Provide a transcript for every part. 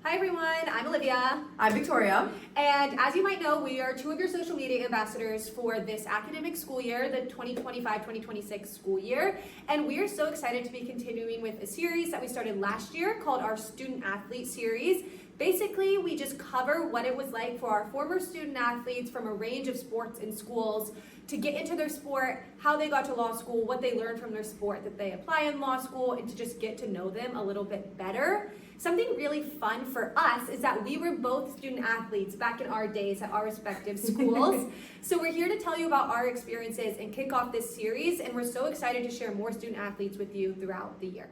Hi everyone, I'm Olivia. I'm Victoria. And as you might know, we are two of your social media ambassadors for this academic school year, the 2025-2026 school year. And we are so excited to be continuing with a series that we started last year called our Student Athlete Series. Basically, we just cover what it was like for our former student athletes from a range of sports and schools to get into their sport, how they got to law school, what they learned from their sport that they apply in law school, and to just get to know them a little bit better. Something really fun for us is that we were both student athletes back in our days at our respective schools. So we're here to tell you about our experiences and kick off this series, and we're so excited to share more student athletes with you throughout the year.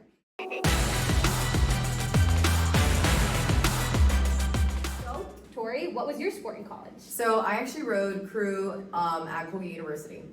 So, Tori, what was your sport in college? So I actually rode crew at Colgate University.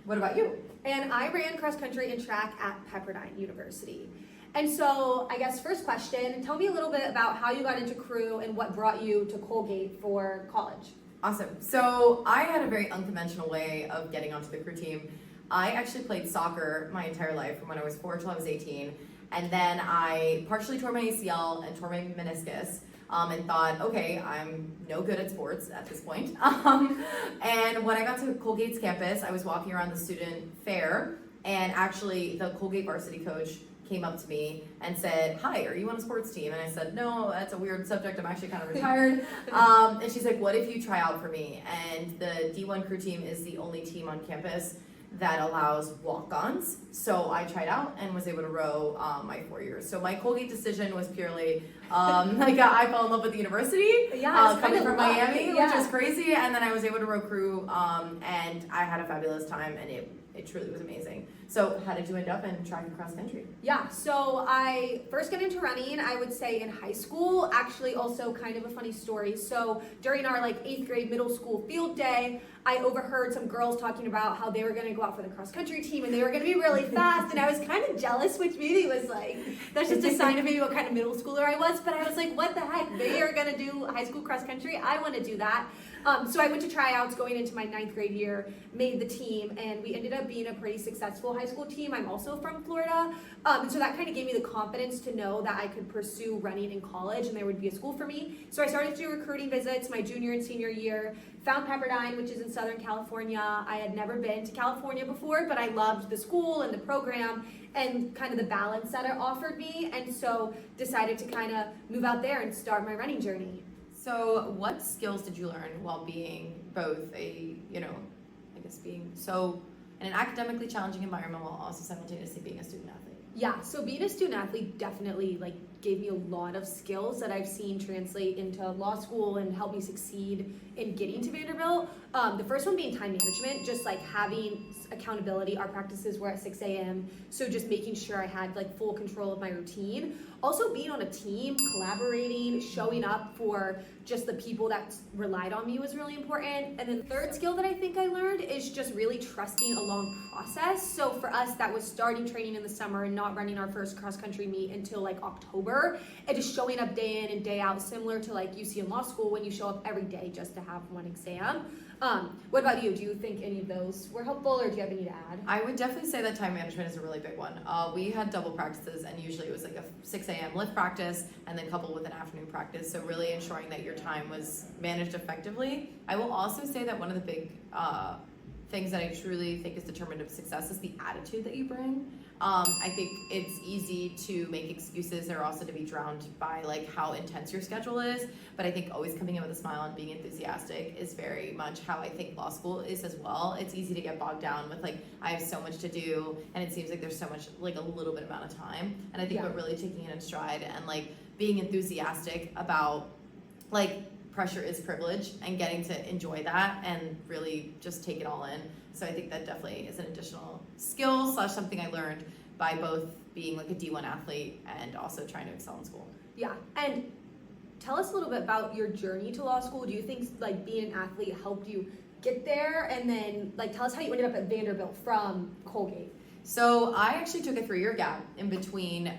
What about you? And I ran cross country and track at Pepperdine University. And so I guess first question, tell me a little bit about how you got into crew and what brought you to Colgate for college. Awesome. So I had a very unconventional way of getting onto the crew team. I actually played soccer my entire life from when I was 4 till I was 18. And then I partially tore my ACL and tore my meniscus. And thought, okay, I'm no good at sports at this point. And when I got to Colgate's campus, I was walking around the student fair, and actually the Colgate varsity coach came up to me and said, "Hi, are you on a sports team?" And I said, "No, that's a weird subject. I'm actually kind of retired." And she's like, "What if you try out for me?" And the D1 crew team is the only team on campus that allows walk-ons. So I tried out and was able to row my 4 years. So my Colgate decision was purely, I fell in love with the university, coming from Miami, which is crazy. And then I was able to row crew, and I had a fabulous time, and it truly was amazing. So how did you end up in track and cross country? Yeah, so I first got into running, I would say in high school. Actually, also kind of a funny story. So during our 8th grade middle school field day, I overheard some girls talking about how they were going to go out for the cross country team and they were going to be really fast, and I was kind of jealous, which maybe was that's just a sign of maybe what kind of middle schooler I was, but I was like, what the heck, they are going to do high school cross country, I want to do that. So I went to tryouts going into my 9th grade year, made the team, and we ended up being a pretty successful high school team. I'm also from Florida, and so that kind of gave me the confidence to know that I could pursue running in college and there would be a school for me. So I started to do recruiting visits my junior and senior year, found Pepperdine, which is in Southern California. I had never been to California before, but I loved the school and the program and kind of the balance that it offered me, and so decided to kind of move out there and start my running journey. So what skills did you learn while being both being so in an academically challenging environment while also simultaneously being a student athlete? Yeah, so being a student athlete definitely gave me a lot of skills that I've seen translate into law school and help me succeed in getting to Vanderbilt. The first one being time management, just having accountability. Our practices were at 6 a.m., so just making sure I had full control of my routine. Also being on a team, collaborating, showing up for just the people that relied on me was really important. And then the third skill that I think I learned is just really trusting a long process. So for us, that was starting training in the summer and not running our first cross-country meet until October, and just showing up day in and day out, similar to you see in law school when you show up every day just to have one exam. What about you? Do you think any of those were helpful, or do you have any to add? I would definitely say that time management is a really big one. We had double practices, and usually it was a 6 a.m. lift practice and then coupled with an afternoon practice. So really ensuring that your time was managed effectively. I will also say that one of the big things that I truly think is determinative of success is the attitude that you bring. I think it's easy to make excuses or also to be drowned by how intense your schedule is, but I think always coming in with a smile and being enthusiastic is very much how I think law school is as well. It's easy to get bogged down with I have so much to do, and it seems there's so much a little bit amount of time, and I think we're really taking it in stride and being enthusiastic about pressure is privilege and getting to enjoy that and really just take it all in. So I think that definitely is an additional skill / something I learned by both being a D1 athlete and also trying to excel in school. Yeah, and tell us a little bit about your journey to law school. Do you think being an athlete helped you get there? And then tell us how you ended up at Vanderbilt from Colgate. So I actually took a 3-year gap in between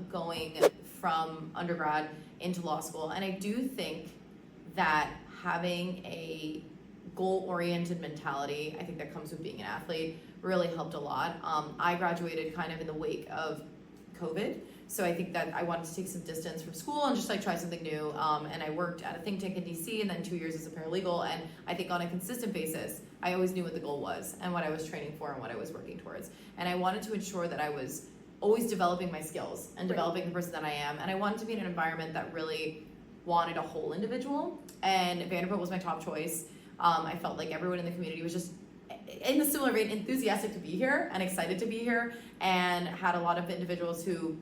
going from undergrad into law school, and I do think that having a goal-oriented mentality, I think that comes with being an athlete, really helped a lot. I graduated kind of in the wake of COVID, So I think that I wanted to take some distance from school and just like try something new. And I worked at a think tank in DC and then 2 years as a paralegal. And I think on a consistent basis, I always knew what the goal was and what I was training for and what I was working towards. And I wanted to ensure that I was always developing my skills and developing the person that I am. And I wanted to be in an environment that really wanted a whole individual. And Vanderbilt was my top choice. I felt like everyone in the community was just in the similar vein enthusiastic to be here and excited to be here, and had a lot of individuals who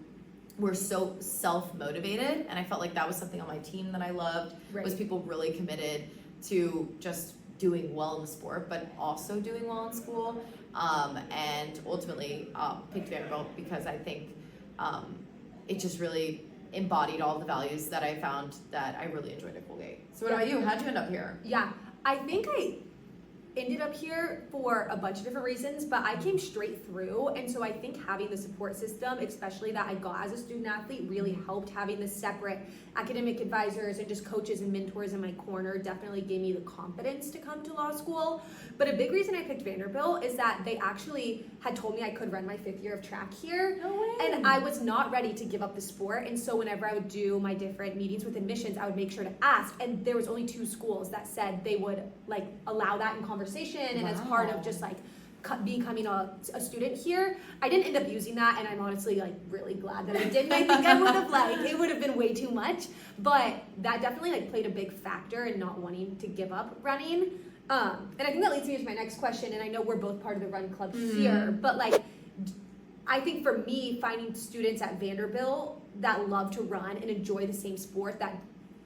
were so self-motivated, and I felt like that was something on my team that I loved, was people really committed to just doing well in the sport but also doing well in school, and ultimately picked Vanderbilt because I think it just really embodied all the values that I found that I really enjoyed at Colgate. So what about you? How'd you end up here? Yeah, I think I ended up here for a bunch of different reasons, but I came straight through, and so I think having the support system, especially that I got as a student athlete, really helped. Having the separate academic advisors and just coaches and mentors in my corner definitely gave me the confidence to come to law school. But a big reason I picked Vanderbilt is that they actually had told me I could run my 5th year of track here. No way. And I was not ready to give up the sport, and so whenever I would do my different meetings with admissions, I would make sure to ask, and there was only 2 schools that said they would like allow that in conversation and as part of just like becoming a student here. I didn't end up using that, and I'm honestly like really glad that I didn't. I think I would have it would have been way too much, but that definitely like played a big factor in not wanting to give up running. And I think that leads me to my next question, and I know we're both part of the run club here, but like I think for me, finding students at Vanderbilt that love to run and enjoy the same sport that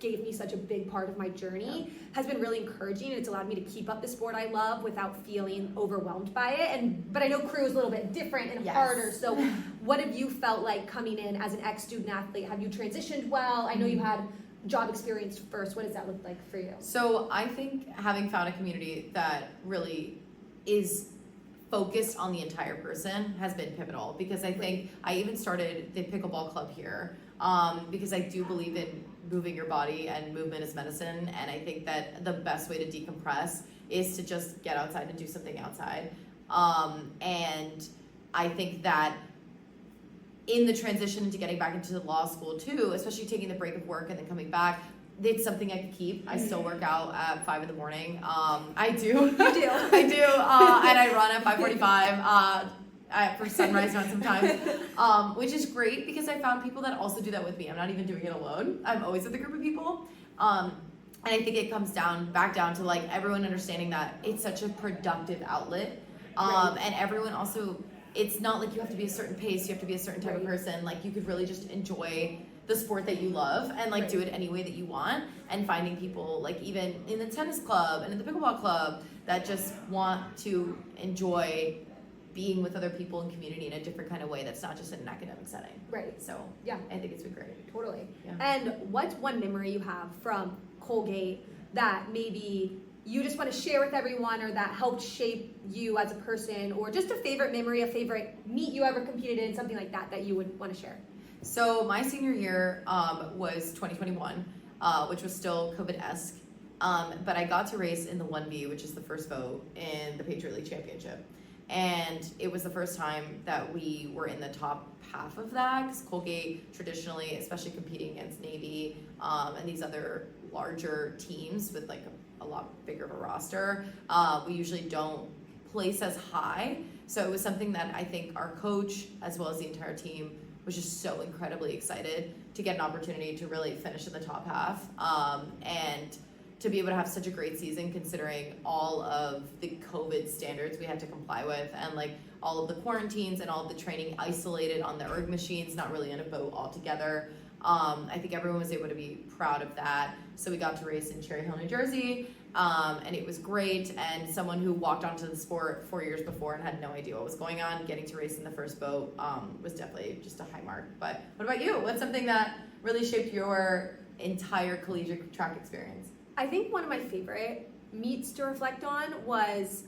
gave me such a big part of my journey has been really encouraging, and it's allowed me to keep up the sport I love without feeling overwhelmed by it. But I know crew is a little bit different and harder. So what have you felt like coming in as an ex-student athlete? Have you transitioned well? I know you had job experience first. What does that look like for you? So I think having found a community that really is focused on the entire person has been pivotal, because I think I even started the pickleball club here because I do believe in moving your body, and movement is medicine, and I think that the best way to decompress is to just get outside and do something outside. And I think that in the transition to getting back into the law school too, especially taking the break of work and then coming back, it's something I could keep. I still work out at 5 a.m. I do. You do. I do. And I run at 5:45 for sunrise run sometimes, which is great because I found people that also do that with me. I'm not even doing it alone. I'm always with a group of people. And I think it comes back down to like everyone understanding that it's such a productive outlet. And everyone also, it's not like you have to be a certain pace, you have to be a certain type of person. Like you could really just enjoy the sport that you love and like do it any way that you want, and finding people like even in the tennis club and in the pickleball club that just want to enjoy being with other people in community in a different kind of way that's not just in an academic setting. Right. So yeah, I think it's been great. Totally. Yeah. And what's one memory you have from Colgate that maybe you just want to share with everyone, or that helped shape you as a person, or just a favorite memory, a favorite meet you ever competed in, something like that you would want to share? So my senior year was 2021, which was still COVID-esque, but I got to race in the 1B, which is the first vote in the Patriot League Championship. And it was the first time that we were in the top half of that, because Colgate traditionally, especially competing against Navy and these other larger teams with like a lot bigger of a roster, we usually don't place as high. So it was something that I think our coach, as well as the entire team, was just so incredibly excited to get an opportunity to really finish in the top half, and to be able to have such a great season considering all of the COVID standards we had to comply with, and like all of the quarantines and all of the training isolated on the erg machines, not really in a boat altogether. I think everyone was able to be proud of that. So we got to race in Cherry Hill, New Jersey, and it was great. And someone who walked onto the sport 4 years before and had no idea what was going on, getting to race in the first boat was definitely just a high mark. But what about you? What's something that really shaped your entire collegiate track experience? I think one of my favorite meets to reflect on was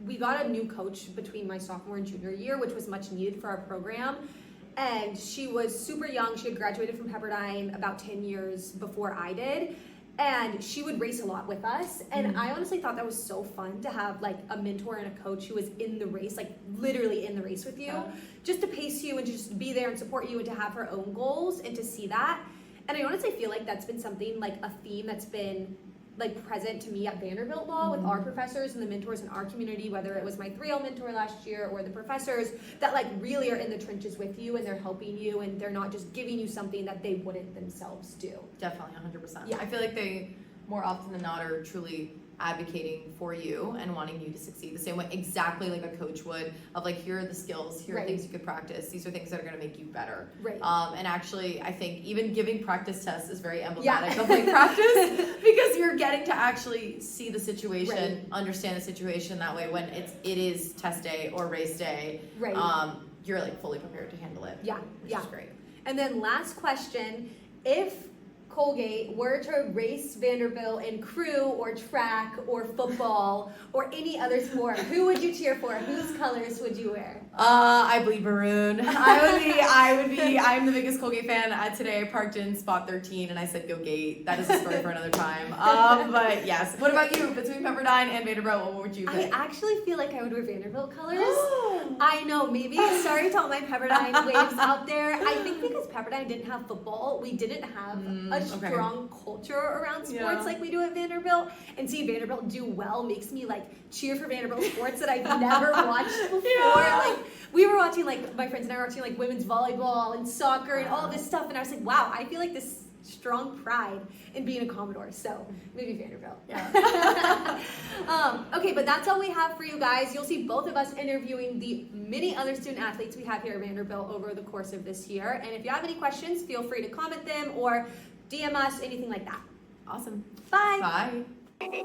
we got a new coach between my sophomore and junior year, which was much needed for our program. And she was super young. She had graduated from Pepperdine about 10 years before I did. and she would race a lot with us. And I honestly thought that was so fun to have like a mentor and a coach who was in the race, like literally in the race with you, just to pace you and just be there and support you and to have her own goals and to see that. And I honestly feel like that's been something, like a theme that's been like present to me at Vanderbilt Law with our professors and the mentors in our community, whether it was my 3L mentor last year or the professors that like really are in the trenches with you and they're helping you and they're not just giving you something that they wouldn't themselves do. Definitely, 100%. Yeah. I feel like they, more often than not, are truly advocating for you and wanting you to succeed the same way, exactly like a coach would, of like, here are the skills, here are things you could practice, these are things that are going to make you better. Right. And actually, I think even giving practice tests is very emblematic of like practice, because you're getting to actually see the situation, understand the situation. That way, when it is test day or race day, you're like fully prepared to handle it. Yeah, which is great. And then last question, if Colgate were to race Vanderbilt in crew or track or football or any other sport, who would you cheer for? Whose colors would you wear? I bleed maroon. I'm the biggest Colgate fan. Today I parked in spot 13 and I said go Gate. That is a story for another time. But yes. What about you? Between Pepperdine and Vanderbilt, what would you pick? I actually feel like I would wear Vanderbilt colors. I know, maybe. Sorry to all my Pepperdine waves out there. I think because Pepperdine didn't have football, we didn't have a strong culture around sports like we do at Vanderbilt. And seeing Vanderbilt do well makes me like cheer for Vanderbilt sports that I've never watched before. Like we were watching, like my friends and I were watching like women's volleyball and soccer and all this stuff, and I was like, wow, I feel like this strong pride in being a Commodore. So maybe Vanderbilt. Okay, but that's all we have for you guys. You'll see both of us interviewing the many other student athletes we have here at Vanderbilt over the course of this year. And if you have any questions, feel free to comment them or DM us, anything like that. Awesome. Bye. Bye.